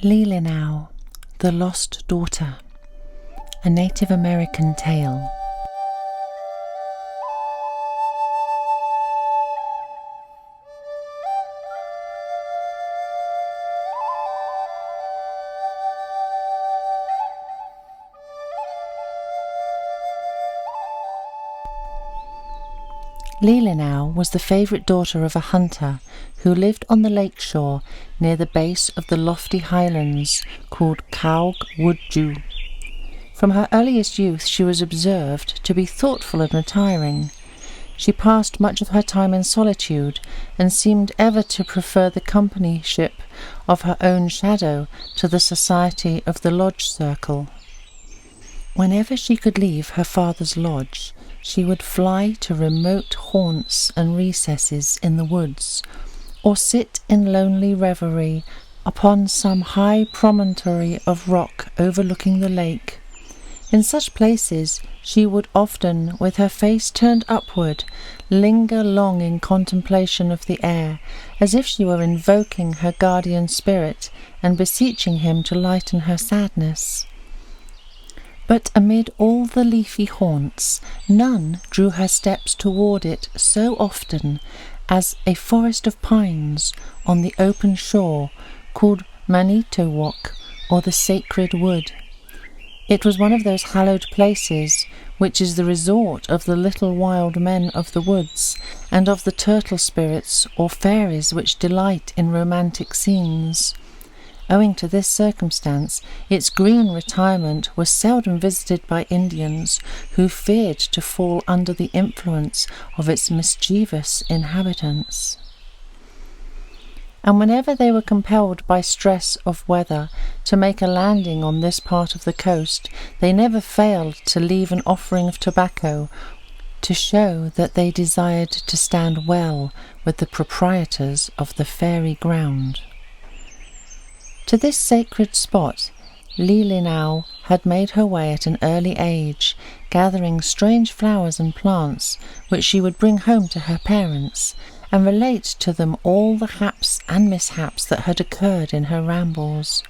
Leelinau, the Lost Daughter, a Native American tale. Leelinau was the favourite daughter of a hunter who lived on the lake shore near the base of the lofty highlands called Caug Wudju. From her earliest youth she was observed to be thoughtful and retiring. She passed much of her time in solitude and seemed ever to prefer the companyship of her own shadow to the society of the lodge circle. Whenever she could leave her father's lodge, she would fly to remote haunts and recesses in the woods, or sit in lonely reverie upon some high promontory of rock overlooking the lake. In such places she would often, with her face turned upward, linger long in contemplation of the air, as if she were invoking her guardian spirit and beseeching him to lighten her sadness. But amid all the leafy haunts, none drew her steps toward it so often as a forest of pines on the open shore called Manitowok, or the Sacred Wood. It was one of those hallowed places which is the resort of the little wild men of the woods and of the turtle spirits or fairies which delight in romantic scenes. Owing to this circumstance, its green retirement was seldom visited by Indians who feared to fall under the influence of its mischievous inhabitants. And whenever they were compelled by stress of weather to make a landing on this part of the coast, they never failed to leave an offering of tobacco to show that they desired to stand well with the proprietors of the fairy ground. To this sacred spot, Leelinau had made her way at an early age, gathering strange flowers and plants which she would bring home to her parents, and relate to them all the haps and mishaps that had occurred in her rambles.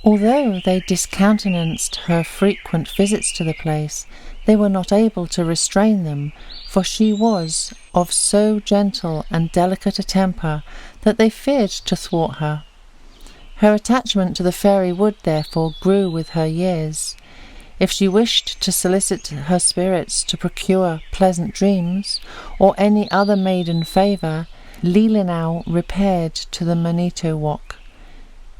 Although they discountenanced her frequent visits to the place, they were not able to restrain them, for she was of so gentle and delicate a temper that they feared to thwart her. Her attachment to the fairy wood, therefore, grew with her years. If she wished to solicit her spirits to procure pleasant dreams, or any other maiden favour, Leelinau repaired to the Manitowok.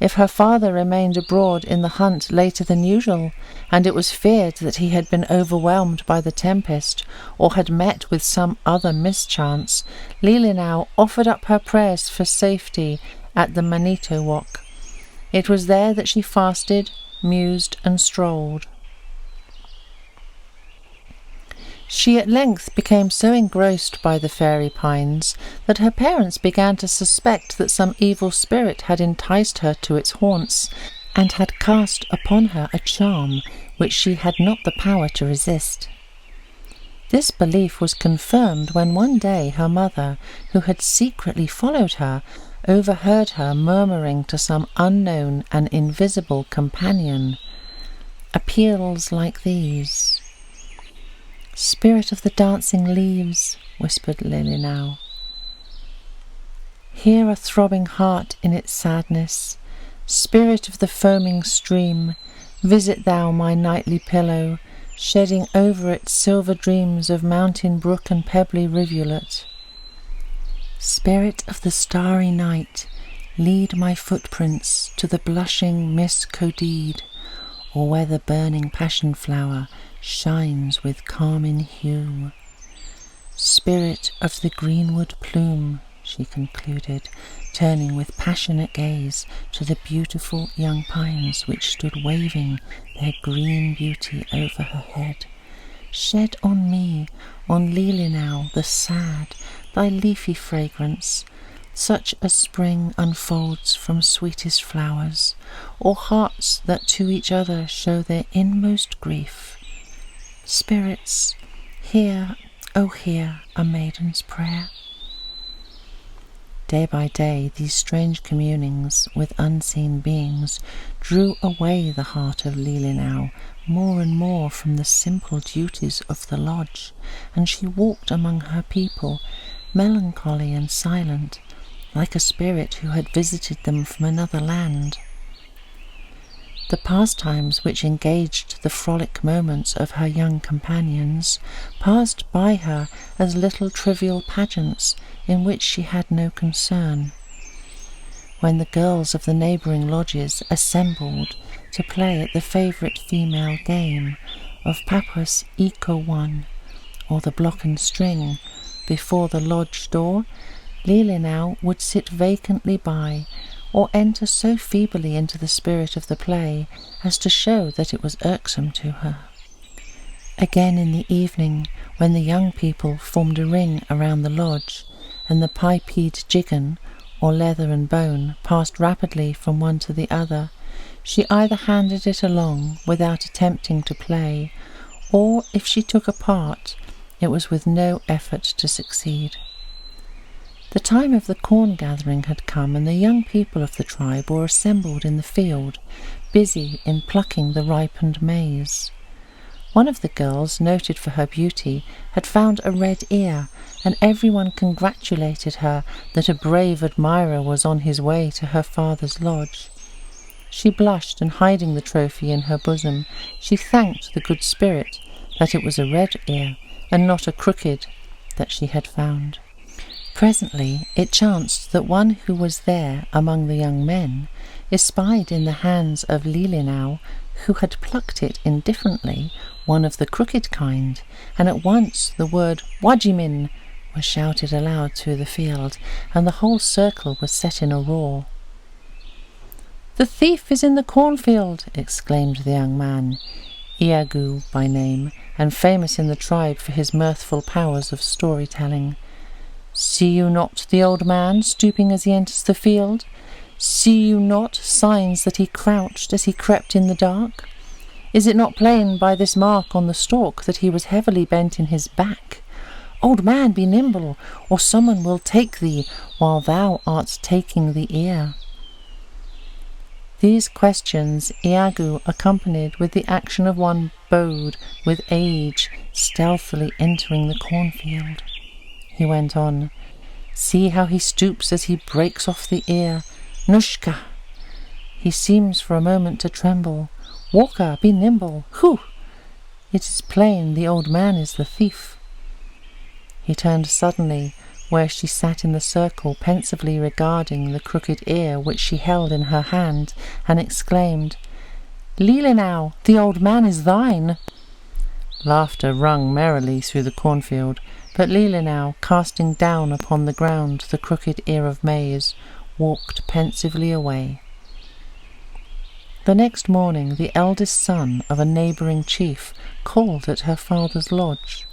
If her father remained abroad in the hunt later than usual, and it was feared that he had been overwhelmed by the tempest, or had met with some other mischance, Leelinau offered up her prayers for safety at the Manitowok. It was there that she fasted, mused, and strolled. She at length became so engrossed by the fairy pines that her parents began to suspect that some evil spirit had enticed her to its haunts, and had cast upon her a charm which she had not the power to resist. This belief was confirmed when one day her mother, who had secretly followed her, overheard her murmuring to some unknown and invisible companion appeals like these. "Spirit of the dancing leaves," whispered Leelinau, "hear a throbbing heart in its sadness. Spirit of the foaming stream, visit thou my nightly pillow, shedding over it silver dreams of mountain brook and pebbly rivulet. Spirit of the starry night, lead my footprints to the blushing Miss-Codeed, or where the burning passion flower shines with carmine hue. Spirit of the greenwood plume," she concluded, turning with passionate gaze to the beautiful young pines which stood waving their green beauty over her head, "shed on me, on Leelinau the sad, thy leafy fragrance, such as spring unfolds from sweetest flowers, or hearts that to each other show their inmost grief. Spirits, hear, oh hear, a maiden's prayer." Day by day, these strange communings with unseen beings drew away the heart of Leelinau more and more from the simple duties of the lodge, and she walked among her people, melancholy and silent, like a spirit who had visited them from another land. The pastimes which engaged the frolic moments of her young companions passed by her as little trivial pageants in which she had no concern. When the girls of the neighbouring lodges assembled to play at the favourite female game of Papas Eco One, or the block and string, before the lodge door, Leelinau would sit vacantly by, or enter so feebly into the spirit of the play as to show that it was irksome to her. Again in the evening, when the young people formed a ring around the lodge, and the pipied jiggin, or leather and bone, passed rapidly from one to the other, she either handed it along without attempting to play, or if she took a part, it was with no effort to succeed. The time of the corn gathering had come, and the young people of the tribe were assembled in the field, busy in plucking the ripened maize. One of the girls, noted for her beauty, had found a red ear, and everyone congratulated her that a brave admirer was on his way to her father's lodge. She blushed, and hiding the trophy in her bosom, she thanked the good spirit that it was a red ear, and not a crooked, that she had found. Presently it chanced that one who was there among the young men espied in the hands of Leelinau, who had plucked it indifferently, one of the crooked kind, and at once the word "Wajimin" was shouted aloud through the field, and the whole circle was set in a roar. "The thief is in the cornfield!" exclaimed the young man, Iagu by name, and famous in the tribe for his mirthful powers of storytelling. "See you not the old man stooping as he enters the field? See you not signs that he crouched as he crept in the dark? Is it not plain by this mark on the stalk that he was heavily bent in his back? Old man, be nimble, or someone will take thee while thou art taking the ear." These questions Iagu accompanied with the action of one bowed with age, stealthily entering the cornfield. He went on, "See how he stoops as he breaks off the ear. Nushka! He seems for a moment to tremble. Walker, be nimble. Hoo! It is plain the old man is the thief." He turned suddenly, where she sat in the circle, pensively regarding the crooked ear which she held in her hand, and exclaimed, "Leelinau, the old man is thine!" Laughter rung merrily through the cornfield, but Leelinau, casting down upon the ground the crooked ear of maize, walked pensively away. The next morning the eldest son of a neighbouring chief called at her father's lodge.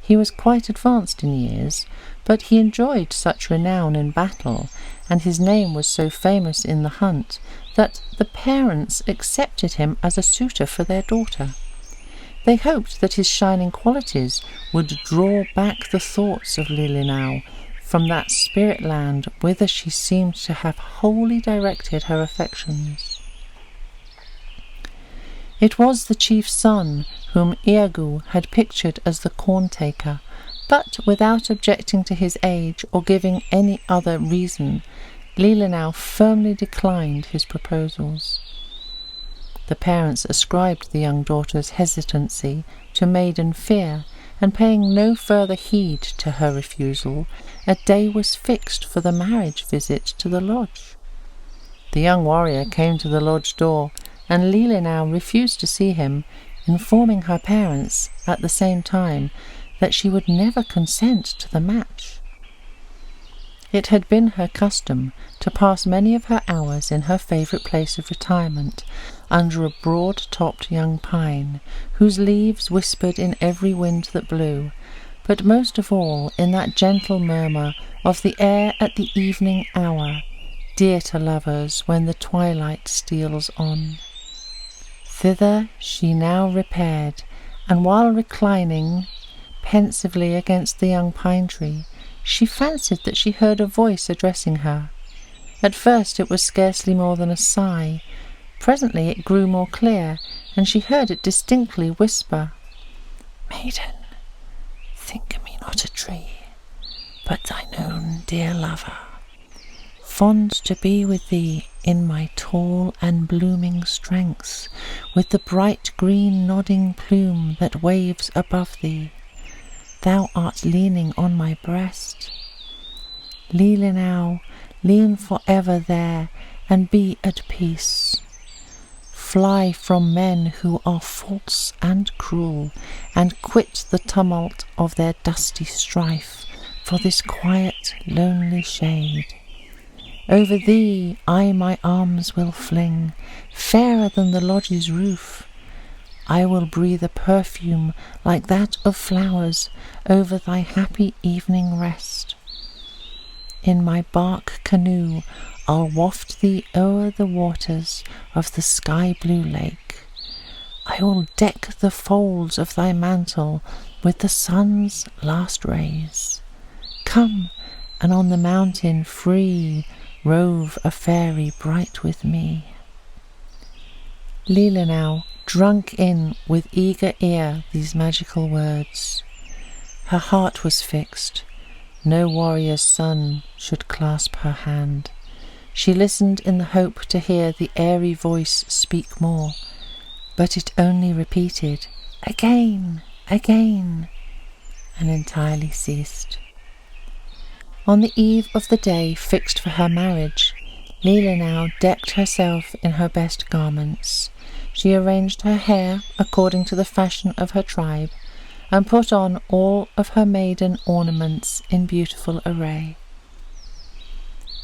He was quite advanced in years, but he enjoyed such renown in battle, and his name was so famous in the hunt, that the parents accepted him as a suitor for their daughter. They hoped that his shining qualities would draw back the thoughts of Leelinau from that spirit land whither she seemed to have wholly directed her affections. It was the chief's son whom Iagu had pictured as the corn-taker, but without objecting to his age or giving any other reason, Leelinau firmly declined his proposals. The parents ascribed the young daughter's hesitancy to maiden fear, and paying no further heed to her refusal, a day was fixed for the marriage visit to the lodge. The young warrior came to the lodge door, and Leelinau refused to see him, informing her parents at the same time that she would never consent to the match. It had been her custom to pass many of her hours in her favourite place of retirement, under a broad-topped young pine, whose leaves whispered in every wind that blew, but most of all in that gentle murmur of the air at the evening hour, dear to lovers when the twilight steals on. Thither she now repaired, and while reclining pensively against the young pine tree, she fancied that she heard a voice addressing her. At first it was scarcely more than a sigh. Presently it grew more clear, and she heard it distinctly whisper, "Maiden, think me not a tree, but thine own dear lover, fond to be with thee in my tall and blooming strength, with the bright green nodding plume that waves above thee. Thou art leaning on my breast. Leelinau, lean for ever there, and be at peace. Fly from men who are false and cruel, and quit the tumult of their dusty strife for this quiet, lonely shade. Over thee I my arms will fling, fairer than the lodge's roof. I will breathe a perfume like that of flowers over thy happy evening rest. In my bark canoe I'll waft thee o'er the waters of the sky-blue lake. I will deck the folds of thy mantle with the sun's last rays. Come, and on the mountain free rove a fairy bright with me." Leelinau drunk in with eager ear these magical words. Her heart was fixed. No warrior's son should clasp her hand. She listened in the hope to hear the airy voice speak more, but it only repeated, "Again, again," and entirely ceased. On the eve of the day fixed for her marriage, Leelinau decked herself in her best garments. She arranged her hair according to the fashion of her tribe, and put on all of her maiden ornaments in beautiful array.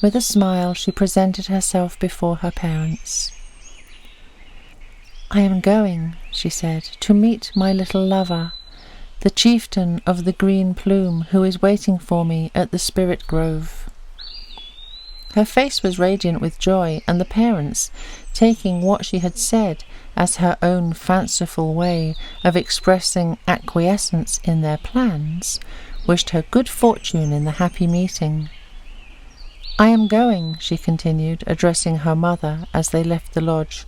With a smile she presented herself before her parents. "I am going," she said, "to meet my little lover, the chieftain of the green plume, who is waiting for me at the spirit grove." Her face was radiant with joy, and the parents, taking what she had said as her own fanciful way of expressing acquiescence in their plans, wished her good fortune in the happy meeting. "I am going," she continued, addressing her mother as they left the lodge.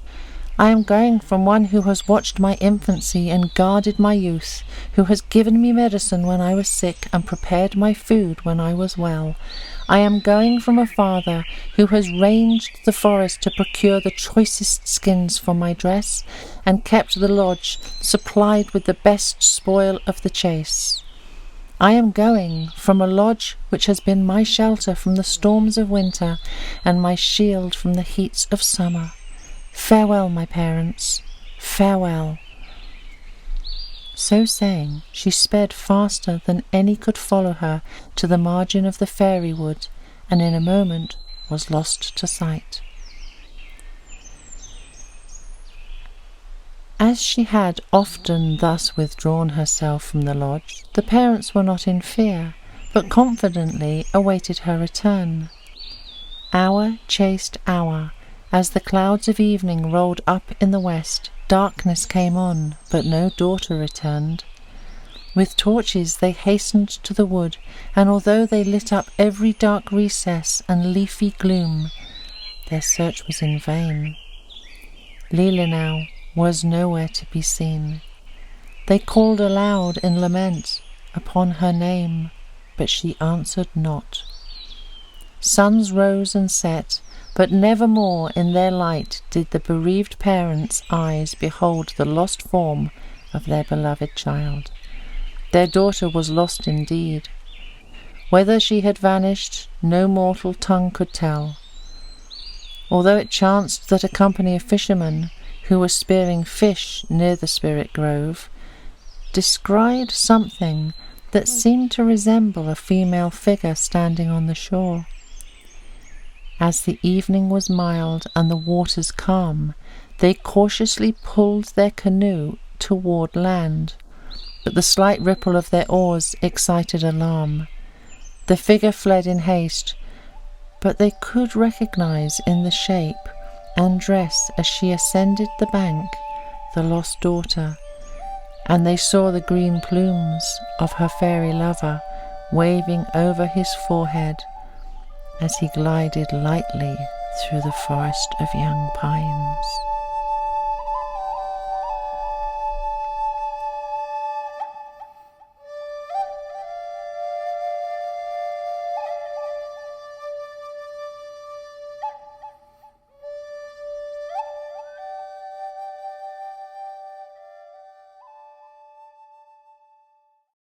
"I am going from one who has watched my infancy and guarded my youth, who has given me medicine when I was sick and prepared my food when I was well. I am going from a father who has ranged the forest to procure the choicest skins for my dress, and kept the lodge supplied with the best spoil of the chase. I am going from a lodge which has been my shelter from the storms of winter and my shield from the heats of summer. Farewell, my parents, farewell." So saying, she sped faster than any could follow her to the margin of the fairy wood, and in a moment was lost to sight. As she had often thus withdrawn herself from the lodge, the parents were not in fear, but confidently awaited her return. Hour chased hour. As the clouds of evening rolled up in the west, darkness came on, but no daughter returned. With torches they hastened to the wood, and although they lit up every dark recess and leafy gloom, their search was in vain. Leelinau was nowhere to be seen. They called aloud in lament upon her name, but she answered not. Suns rose and set, but nevermore in their light did the bereaved parents' eyes behold the lost form of their beloved child. Their daughter was lost indeed. Whether she had vanished, no mortal tongue could tell. Although it chanced that a company of fishermen, who were spearing fish near the spirit grove, descried something that seemed to resemble a female figure standing on the shore. As the evening was mild and the waters calm, they cautiously pulled their canoe toward land, but the slight ripple of their oars excited alarm. The figure fled in haste, but they could recognize in the shape and dress as she ascended the bank the lost daughter, and they saw the green plumes of her fairy lover waving over his forehead as he glided lightly through the forest of young pines.